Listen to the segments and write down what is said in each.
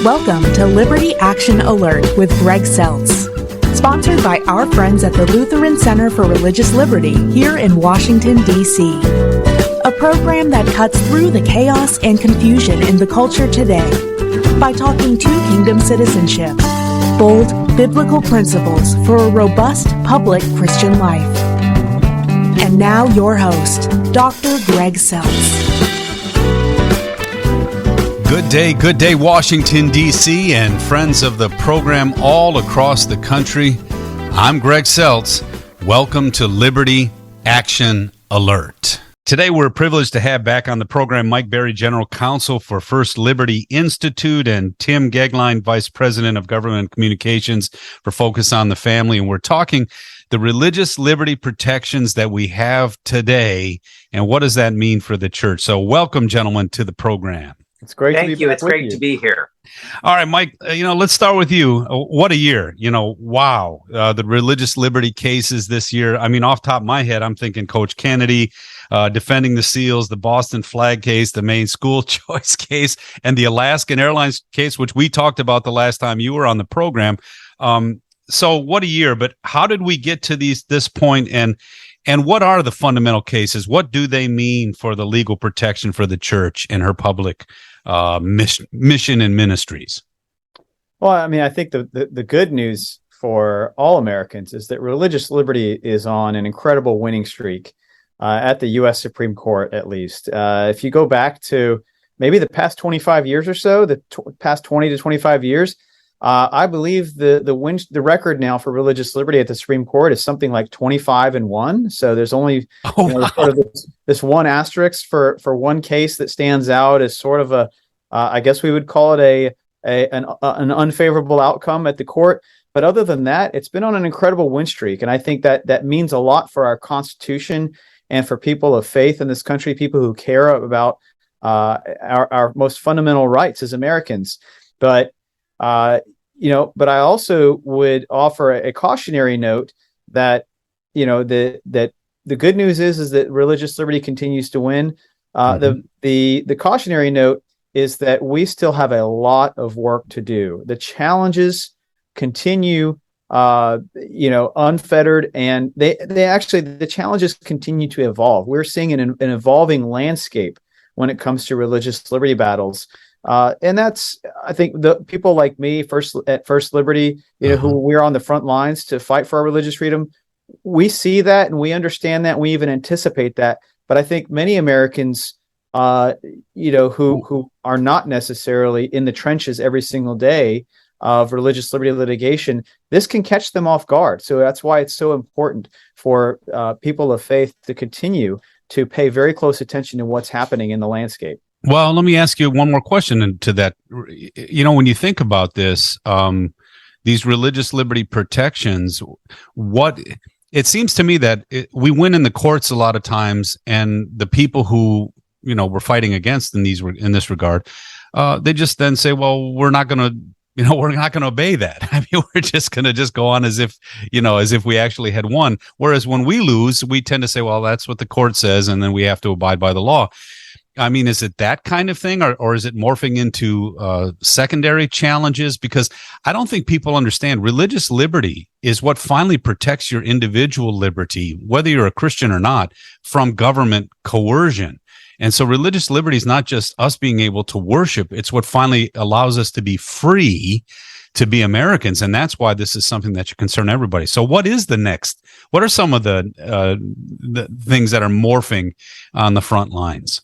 Welcome to Liberty Action Alert with Greg Seltz, sponsored by our friends at the Lutheran Center for Religious Liberty here in Washington, D.C. A program that cuts through the chaos and confusion in the culture today by talking to kingdom citizenship, bold biblical principles for a robust public Christian life. And now your host, Dr. Greg Seltz. Good day, Washington, D.C., and friends of the program all across the country. I'm Greg Seltz. Welcome to Liberty Action Alert. Today, we're privileged to have back on the program Mike Berry, General Counsel for First Liberty Institute, and Tim Goeglein, Vice President of Government Communications for Focus on the Family. And we're talking the religious liberty protections that we have today, and what does that mean for the church? So welcome, gentlemen, to the program. It's great Thank to be you. back It's with great you. to be here. All right, Mike, let's start with you. What a year. Wow. The religious liberty cases this year. I mean, off the top of my head, I'm thinking Coach Kennedy, defending the SEALs, the Boston flag case, the Maine school choice case, and the Alaskan Airlines case, which we talked about the last time you were on the program. So what a year. But how did we get to this point? And what are the fundamental cases? What do they mean for the legal protection for the church and her public mission and ministries? Well, I mean, I think the good news for all Americans is that religious liberty is on an incredible winning streak at the U.S. Supreme Court, at least. If you go back to maybe the past 25 years or so, past 20 to 25 years, I believe the record now for religious liberty at the Supreme Court is something like 25-1. So there's only sort of this one asterisk for one case that stands out as sort of a I guess we would call it an unfavorable outcome at the court. But other than that, it's been on an incredible win streak, and I think that means a lot for our Constitution and for people of faith in this country, people who care about our most fundamental rights as Americans. But I also would offer a cautionary note that, that the good news is that religious liberty continues to win. The cautionary note is that we still have a lot of work to do. The challenges continue, unfettered, and the challenges continue to evolve. We're seeing an evolving landscape when it comes to religious liberty battles. And that's, I think, the people like me, at First Liberty, who we're on the front lines to fight for our religious freedom. We see that and we understand that. And we even anticipate that. But I think many Americans, who are not necessarily in the trenches every single day of religious liberty litigation, this can catch them off guard. So that's why it's so important for people of faith to continue to pay very close attention to what's happening in the landscape. Well, let me ask you one more question to that. When you think about this, these religious liberty protections, it seems to me that we win in the courts a lot of times, and the people who we're fighting against in this regard, they just then say, well, we're not going to obey that. I mean, we're just going to go on as if we actually had won. Whereas when we lose, we tend to say, well, that's what the court says, and then we have to abide by the law. I mean, is it that kind of thing, or is it morphing into secondary challenges? Because I don't think people understand religious liberty is what finally protects your individual liberty, whether you're a Christian or not, from government coercion. And so religious liberty is not just us being able to worship. It's what finally allows us to be free to be Americans. And that's why this is something that should concern everybody. So what is the next? What are some of the things that are morphing on the front lines?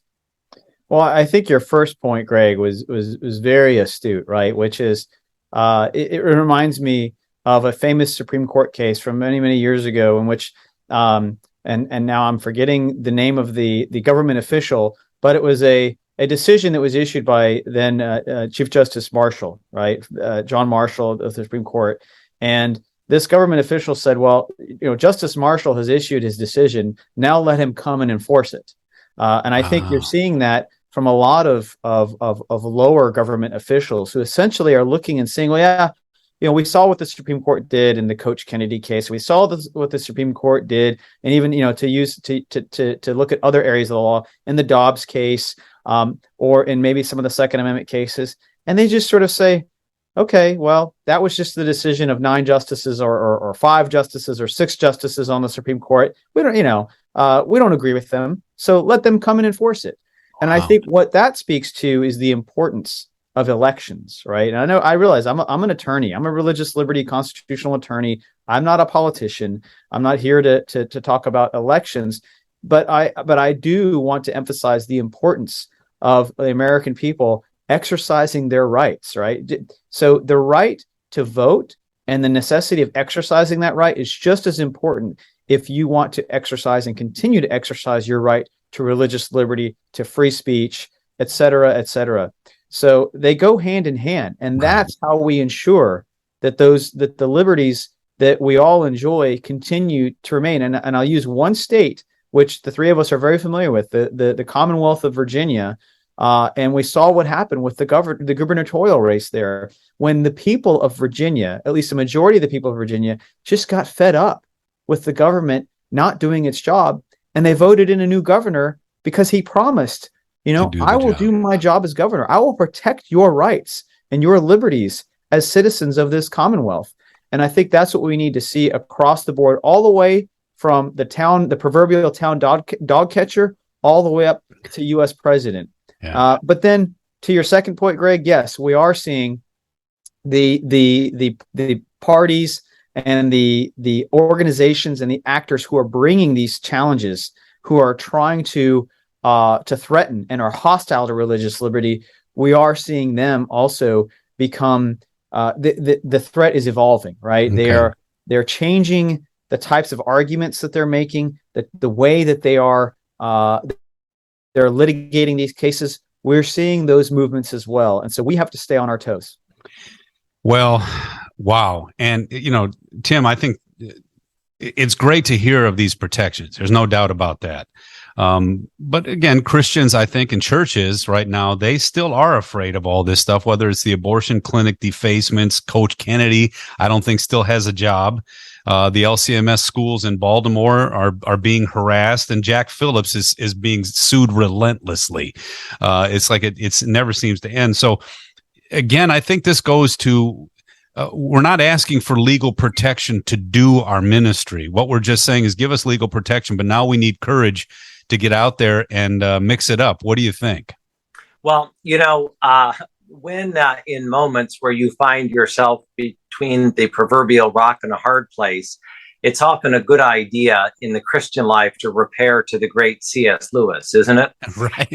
Well, I think your first point, Greg, was very astute, right? Which is, it reminds me of a famous Supreme Court case from many, many years ago in which, and now I'm forgetting the name of the government official, but it was a decision that was issued by then Chief Justice Marshall, right? John Marshall of the Supreme Court. And this government official said, well, Justice Marshall has issued his decision. Now let him come and enforce it. And I think you're seeing that from a lot of lower government officials who essentially are looking and saying, well, yeah, we saw what the Supreme Court did in the Coach Kennedy case. We saw what the Supreme Court did, and even to look at other areas of the law in the Dobbs case, or in maybe some of the Second Amendment cases, and they just sort of say, okay, well, that was just the decision of 9 justices or 5 justices or 6 justices on the Supreme Court. We don't, we don't agree with them. So let them come and enforce it. And I think what that speaks to is the importance of elections, right? And I realize I'm an attorney. I'm a religious liberty constitutional attorney. I'm not a politician. I'm not here to talk about elections, but I do want to emphasize the importance of the American people exercising their rights, right? So the right to vote and the necessity of exercising that right is just as important if you want to exercise and continue to exercise your right to religious liberty, to free speech, et cetera, et cetera. So they go hand in hand, and that's how we ensure that the liberties that we all enjoy continue to remain. And I'll use one state, which the three of us are very familiar with, the Commonwealth of Virginia. And we saw what happened with the gubernatorial race there, when the people of Virginia, at least the majority of the people of Virginia, just got fed up with the government not doing its job. And they voted in a new governor because he promised, I will do my job as governor. I will protect your rights and your liberties as citizens of this Commonwealth. And I think that's what we need to see across the board, all the way from the proverbial town dog catcher, all the way up to U.S. president. Yeah. But then to your second point, Greg, yes, we are seeing the parties and the organizations and the actors who are bringing these challenges, who are trying to threaten and are hostile to religious liberty. We are seeing them also become the threat is evolving, right? Okay. They're changing the types of arguments that they're making, the way that they're litigating these cases. We're seeing those movements as well. And so we have to stay on our toes. Well, wow. And, Tim, I think it's great to hear of these protections. There's no doubt about that. But again, Christians, I think, in churches right now, they still are afraid of all this stuff, whether it's the abortion clinic defacements. Coach Kennedy, I don't think, still has a job. The LCMS schools in Baltimore are being harassed, and Jack Phillips is being sued relentlessly. It's like it never seems to end. So again, I think this goes to we're not asking for legal protection to do our ministry. What we're just saying is give us legal protection, but now we need courage to get out there and mix it up. What do you think? Well, when in moments where you find yourself between the proverbial rock and a hard place, it's often a good idea in the Christian life to repair to the great C.S. Lewis, isn't it? Right.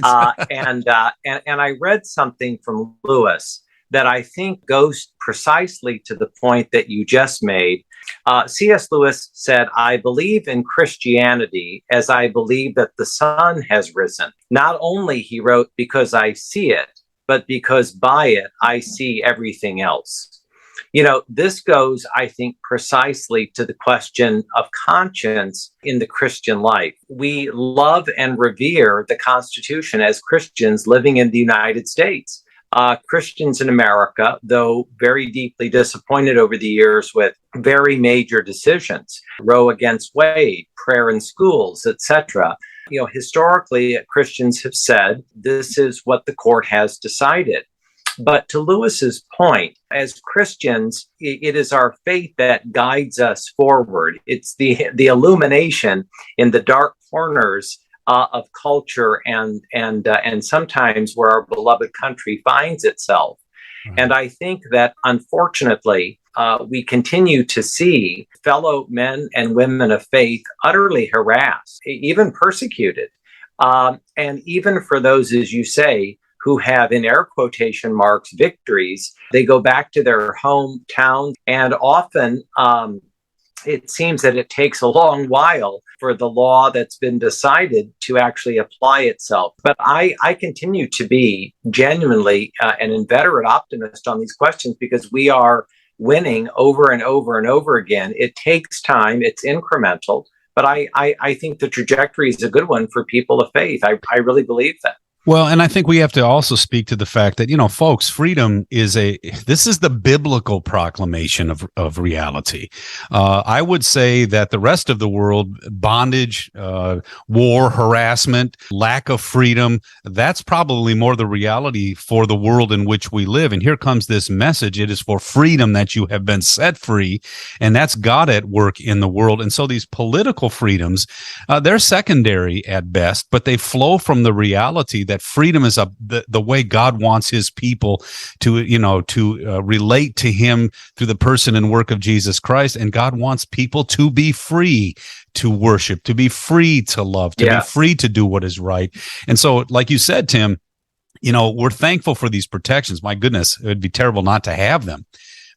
And I read something from Lewis that I think goes precisely to the point that you just made. C.S. Lewis said, "I believe in Christianity as I believe that the sun has risen. Not only," he wrote, "because I see it, but because by it I see everything else." This goes, I think, precisely to the question of conscience in the Christian life. We love and revere the Constitution as Christians living in the United States. Christians in America, though very deeply disappointed over the years with very major decisions, Roe against Wade, prayer in schools, etc. Historically, Christians have said this is what the court has decided. But to Lewis's point, as Christians, it is our faith that guides us forward. It's the illumination in the dark corners of culture and sometimes where our beloved country finds itself. Mm-hmm. And I think that, unfortunately, we continue to see fellow men and women of faith utterly harassed, even persecuted. And even for those, as you say, who have, in air quotation marks, victories, they go back to their hometown, and often it seems that it takes a long while for the law that's been decided to actually apply itself. But I continue to be genuinely an inveterate optimist on these questions because we are winning over and over and over again. It takes time. It's incremental. But I think the trajectory is a good one for people of faith. I really believe that. Well, and I think we have to also speak to the fact that, folks, freedom this is the biblical proclamation of reality. I would say that the rest of the world, bondage, war, harassment, lack of freedom, that's probably more the reality for the world in which we live. And here comes this message. It is for freedom that you have been set free. And that's God at work in the world. And so these political freedoms, they're secondary at best, but they flow from the reality that freedom is the way God wants his people to relate to him through the person and work of Jesus Christ. And God wants people to be free to worship, to be free to love, to be free to do what is right. And so, like you said, Tim, we're thankful for these protections. My goodness, it would be terrible not to have them.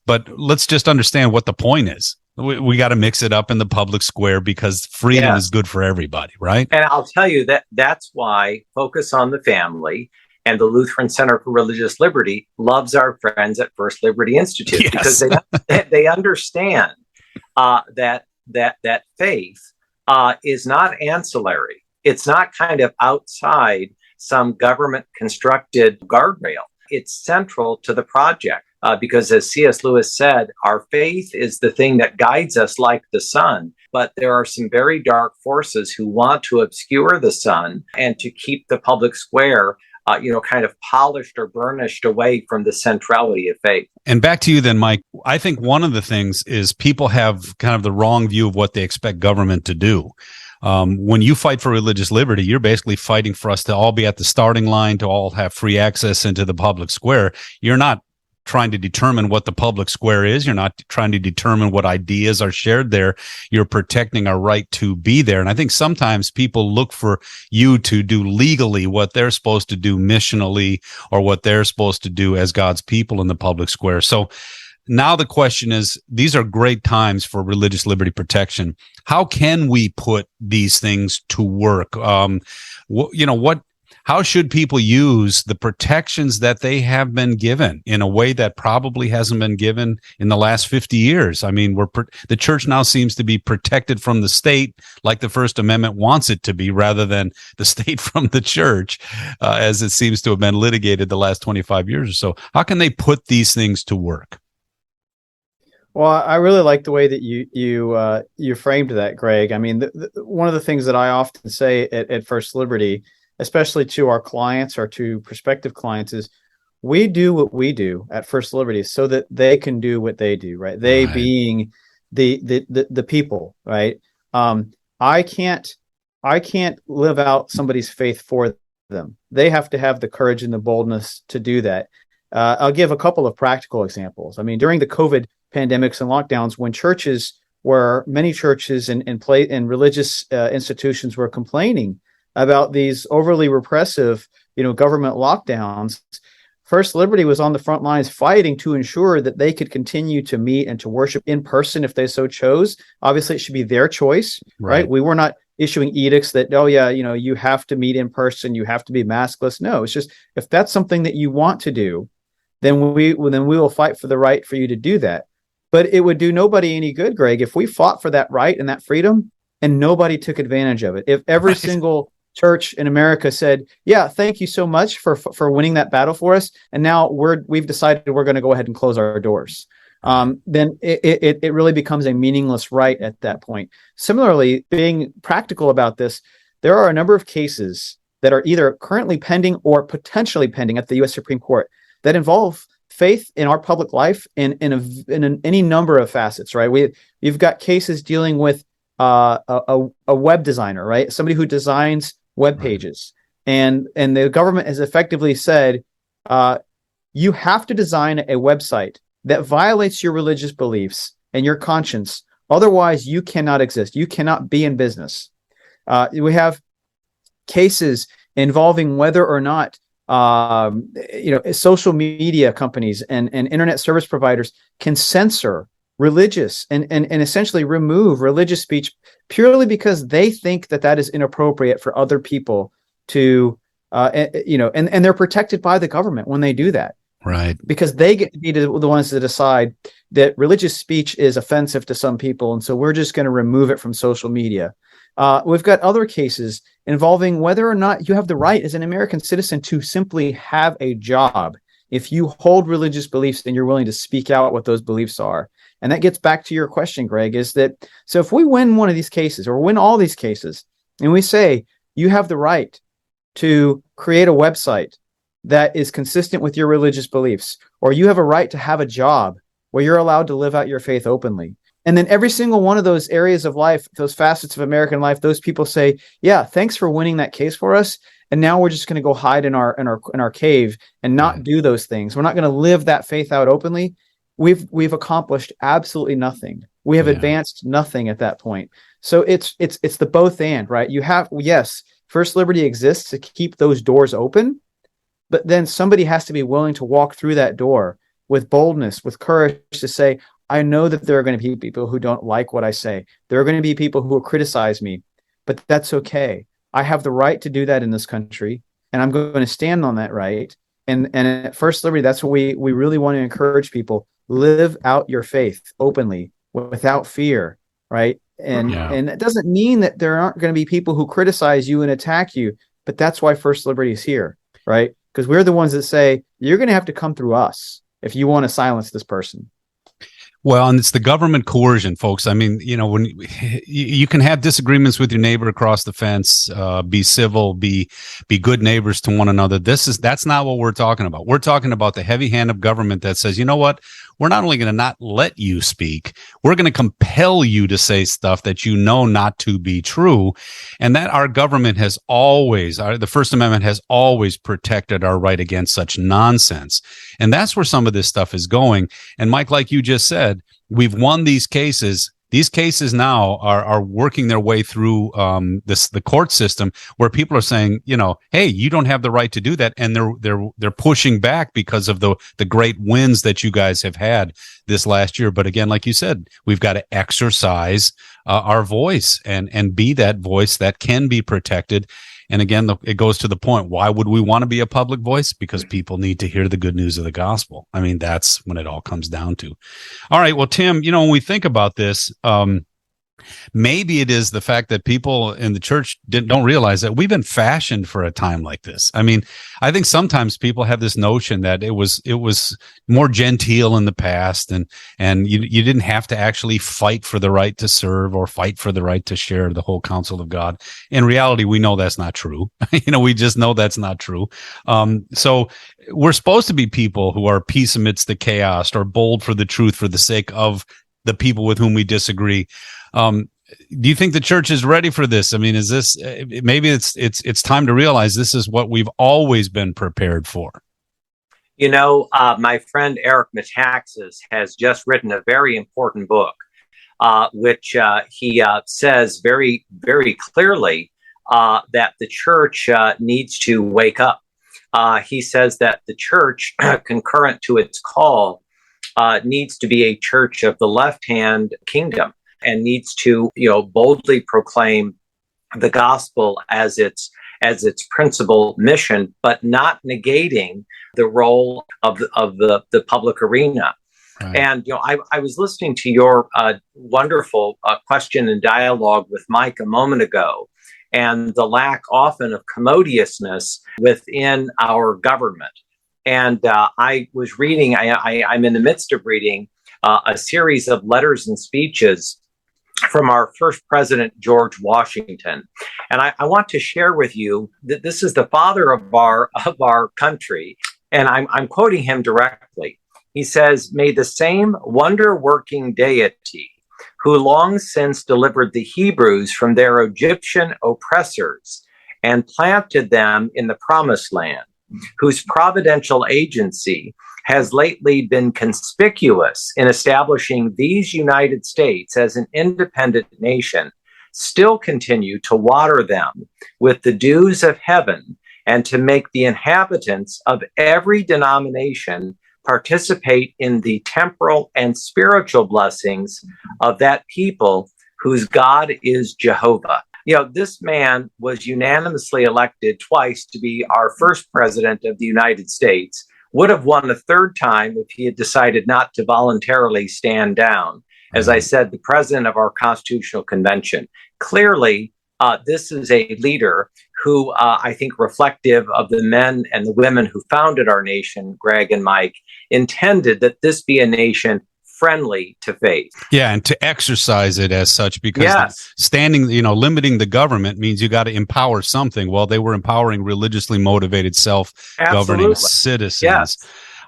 But let's just understand what the point is. We got to mix it up in the public square because freedom is good for everybody, right? And I'll tell you that's why Focus on the Family and the Lutheran Center for Religious Liberty loves our friends at First Liberty Institute, because they understand that faith is not ancillary. It's not kind of outside some government constructed guardrail. It's central to the project. Because as C.S. Lewis said, our faith is the thing that guides us like the sun. But there are some very dark forces who want to obscure the sun and to keep the public square, kind of polished or burnished away from the centrality of faith. And back to you then, Mike. I think one of the things is people have kind of the wrong view of what they expect government to do. When you fight for religious liberty, you're basically fighting for us to all be at the starting line, to all have free access into the public square. You're not trying to determine what the public square is. You're not trying to determine what ideas are shared there. You're protecting our right to be there. And I think sometimes people look for you to do legally what they're supposed to do missionally, or what they're supposed to do as God's people in the public square. So now the question is, these are great times for religious liberty protection. How can we put these things to work? How should people use the protections that they have been given in a way that probably hasn't been given in the last 50 years? I mean, the church now seems to be protected from the state like the First Amendment wants it to be, rather than the state from the church, as it seems to have been litigated the last 25 years or so. How can they put these things to work? Well, I really like the way that you framed that, Greg. I mean, one of the things that I often say at First Liberty, especially to our clients or to prospective clients, is we do what we do at First Liberty so that they can do what they do, right? They being the people, right? I can't live out somebody's faith for them. They have to have the courage and the boldness to do that. I'll give a couple of practical examples. I mean, during the COVID pandemics and lockdowns, when many churches and religious institutions were complaining about these overly repressive, government lockdowns, First Liberty was on the front lines fighting to ensure that they could continue to meet and to worship in person if they so chose. Obviously, it should be their choice, right? We were not issuing edicts that, you have to meet in person, you have to be maskless. No, it's just, if that's something that you want to do, then we will fight for the right for you to do that. But it would do nobody any good, Greg, if we fought for that right and that freedom and nobody took advantage of it. If every single church in America said, yeah, thank you so much for winning that battle for us, and now we've decided we're going to go ahead and close our doors, then it really becomes a meaningless right at that point. Similarly, being practical about this, there are a number of cases that are either currently pending or potentially pending at the U.S. Supreme Court that involve faith in our public life in any number of facets, right? We've got cases dealing with a web designer, right? Somebody who designs web pages, and the government has effectively said, you have to design a website that violates your religious beliefs and your conscience. Otherwise, you cannot exist. You cannot be in business. We have cases involving whether or not social media companies and internet service providers can censor religious and essentially remove religious speech purely because they think that is inappropriate for other people to, and they're protected by the government when they do that. Right. Because they get to be the ones to decide that religious speech is offensive to some people. And so we're just going to remove it from social media. We've got other cases involving whether or not you have the right as an American citizen to simply have a job. If you hold religious beliefs, then you're willing to speak out what those beliefs are. And that gets back to your question, Greg, is that so if we win one of these cases or win all these cases, and we say you have the right to create a website that is consistent with your religious beliefs, or you have a right to have a job where you're allowed to live out your faith openly. And then every single one of those areas of life, those facets of American life, those people say, yeah, thanks for winning that case for us. And now we're just going to go hide in our cave and not do those things. We're not going to live that faith out openly. We've accomplished absolutely nothing. We have advanced nothing at that point. So it's the both and, right? You have, yes, First Liberty exists to keep those doors open, but then somebody has to be willing to walk through that door with boldness, with courage to say, I know that there are going to be people who don't like what I say. There are going to be people who will criticize me, but that's okay. I have the right to do that in this country, and I'm going to stand on that right. And at First Liberty, that's what we really want to encourage people. Live out your faith openly, without fear, right? And it doesn't mean that there aren't going to be people who criticize you and attack you, but that's why First Liberty is here, right? Because we're the ones that say, you're going to have to come through us if you want to silence this person. Well, and it's the government coercion, folks. I mean, when you can have disagreements with your neighbor across the fence, be civil, be good neighbors to one another. That's not what we're talking about. We're talking about the heavy hand of government that says, you know what? We're not only going to not let you speak, we're going to compel you to say stuff that you know not to be true. And that our government has always, the First Amendment has always protected our right against such nonsense. And that's where some of this stuff is going. And Mike, like you just said, we've won these cases. These cases now are working their way through the court system, where people are saying, hey, you don't have the right to do that, and they're pushing back because of the great wins that you guys have had this last year. But again, like you said, we've got to exercise our voice and be that voice that can be protected. And again, it goes to the point, why would we want to be a public voice? Because people need to hear the good news of the gospel. I mean, that's when it all comes down to. All right. Well, Tim, when we think about this, maybe it is the fact that people in the church don't realize that we've been fashioned for a time like this. I mean, I think sometimes people have this notion that it was more genteel in the past, and you didn't have to actually fight for the right to serve or fight for the right to share the whole counsel of God. In reality, we know that's not true. We just know that's not true. So we're supposed to be people who are peace amidst the chaos, or bold for the truth for the sake of the people with whom we disagree. Do you think the church is ready for this? I mean, is this maybe it's time to realize this is what we've always been prepared for? My friend Eric Metaxas has just written a very important book, which he says very, very clearly that the church needs to wake up. He says that the church, concurrent to its call, needs to be a church of the left-hand kingdom, and needs to, boldly proclaim the gospel as its principal mission, but not negating the role of the public arena. Right. And I was listening to your wonderful question and dialogue with Mike a moment ago, and the lack often of commodiousness within our government. And I was reading, I'm in the midst of reading a series of letters and speeches from our first president, George Washington. And I want to share with you that this is the father of our country. And I'm quoting him directly. He says, "May the same wonder-working deity who long since delivered the Hebrews from their Egyptian oppressors and planted them in the promised land, whose providential agency has lately been conspicuous in establishing these United States as an independent nation, still continue to water them with the dews of heaven, and to make the inhabitants of every denomination participate in the temporal and spiritual blessings of that people whose God is Jehovah." This man was unanimously elected twice to be our first president of the United States, would have won a third time if he had decided not to voluntarily stand down. As I said, the president of our Constitutional Convention. Clearly, this is a leader who I think reflective of the men and the women who founded our nation, Greg and Mike, intended that this be a nation friendly to faith. Yeah, and to exercise it as such, because Yes. limiting the government means you got to empower something. Well, they were empowering religiously motivated, self-governing Absolutely. citizens. Yes.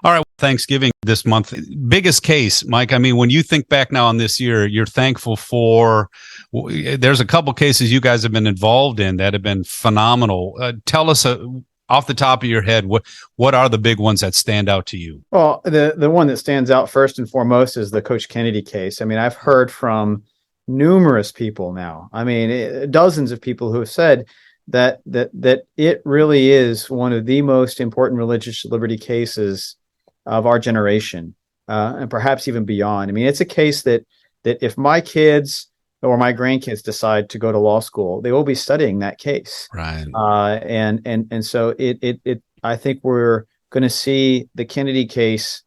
All right, Thanksgiving this month. Biggest case, Mike. I mean, when you think back now on this year, you're thankful for, there's a couple cases you guys have been involved in that have been phenomenal. Tell us off the top of your head, what are the big ones that stand out to you? Well, the one that stands out first and foremost is the Coach Kennedy case. I mean, I've heard from numerous people now. I mean, dozens of people who have said that it really is one of the most important religious liberty cases of our generation, and perhaps even beyond. I mean, it's a case that if my kids or my grandkids decide to go to law school, they will be studying that case. Right. And so it I think we're going to see the Kennedy case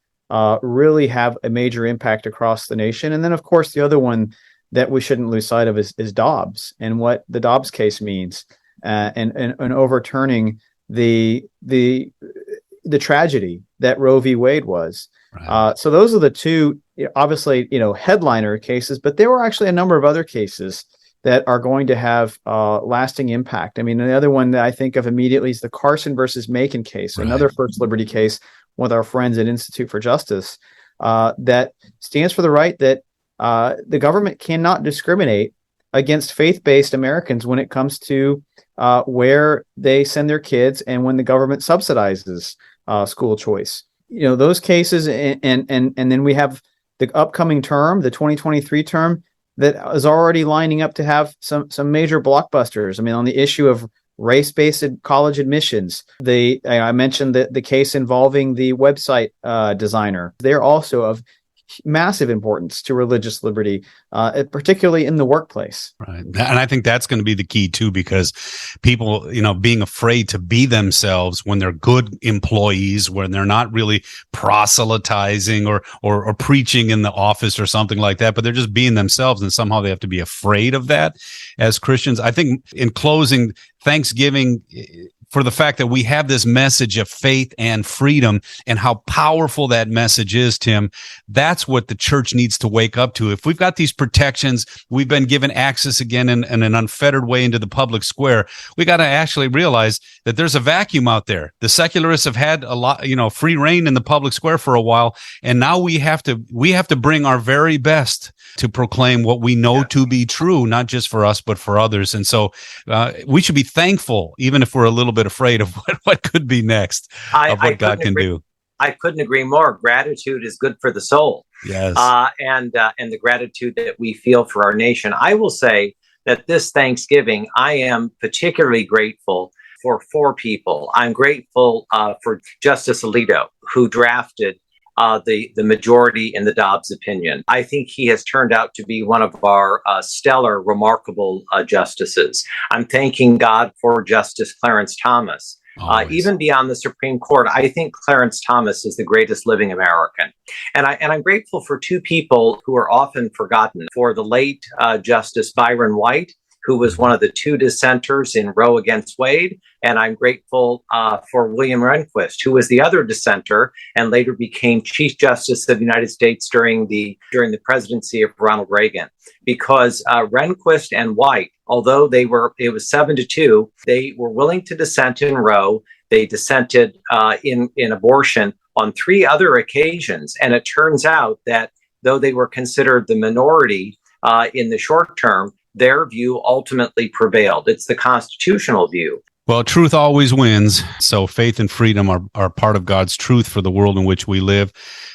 really have a major impact across the nation. And then, of course, the other one that we shouldn't lose sight of is Dobbs, and what the Dobbs case means, and overturning the tragedy that Roe v. Wade was. Right. So those are the two, obviously, headliner cases, but there were actually a number of other cases that are going to have lasting impact. I mean, the other one that I think of immediately is the Carson versus Macon case, right. Another First Liberty case with our friends at Institute for Justice that stands for the right that the government cannot discriminate against faith-based Americans when it comes to where they send their kids and when the government subsidizes school choice. Those cases, and then we have the upcoming term, the 2023 term, that is already lining up to have some major blockbusters. I mean, on the issue of race-based college admissions, I mentioned the case involving the website designer. They're also of massive importance to religious liberty, particularly in the workplace. Right. And I think that's going to be the key too, because people, being afraid to be themselves when they're good employees, when they're not really proselytizing or preaching in the office or something like that, but they're just being themselves, and somehow they have to be afraid of that as Christians. I think in closing, Thanksgiving, for the fact that we have this message of faith and freedom and how powerful that message is, Tim, that's what the church needs to wake up to. If we've got these protections, we've been given access again in an unfettered way into the public square, we got to actually realize that there's a vacuum out there. The secularists have had a lot, free reign in the public square for a while, and now we have to bring our very best to proclaim what we know to be true, not just for us, but for others. And so we should be thankful, even if we're a little bit afraid of what could be next, of what God can do. I couldn't agree more. Gratitude is good for the soul. Yes. And the gratitude that we feel for our nation. I will say that this Thanksgiving, I am particularly grateful for four people. I'm grateful for Justice Alito, who drafted the majority in the Dobbs opinion. I think he has turned out to be one of our stellar, remarkable justices. I'm thanking God for Justice Clarence Thomas. Even beyond the Supreme Court, I think Clarence Thomas is the greatest living American. And I'm grateful for two people who are often forgotten. For the late Justice Byron White, who was one of the two dissenters in Roe against Wade. And I'm grateful for William Rehnquist, who was the other dissenter and later became Chief Justice of the United States during the presidency of Ronald Reagan. Because Rehnquist and White, although it was 7-2, they were willing to dissent in Roe. They dissented in abortion on 3 other occasions. And it turns out that though they were considered the minority in the short term, their view ultimately prevailed. It's the constitutional view. Well, truth always wins. So faith and freedom are part of God's truth for the world in which we live.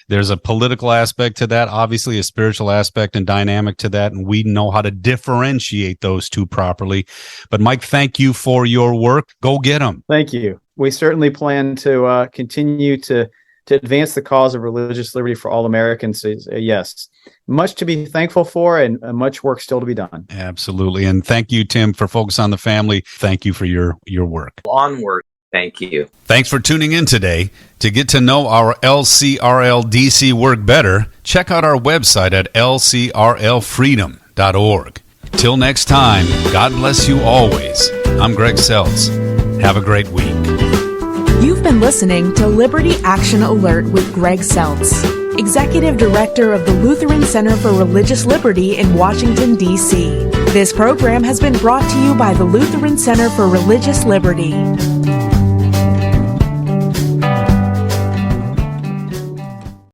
There's a political aspect to that, obviously a spiritual aspect and dynamic to that, and we know how to differentiate those two properly. But Mike, thank you for your work. Go get them. Thank you. We certainly plan to continue to advance the cause of religious liberty for all Americans. Yes, much to be thankful for and much work still to be done. Absolutely. And thank you, Tim, for Focus on the Family. Thank you for your work. Onward. Thank you. Thanks for tuning in today. To get to know our LCRLDC work better, check out our website at lcrlfreedom.org. Till next time, God bless you always. I'm Greg Seltz. Have a great week. You've been listening to Liberty Action Alert with Greg Seltz, Executive Director of the Lutheran Center for Religious Liberty in Washington, D.C. This program has been brought to you by the Lutheran Center for Religious Liberty.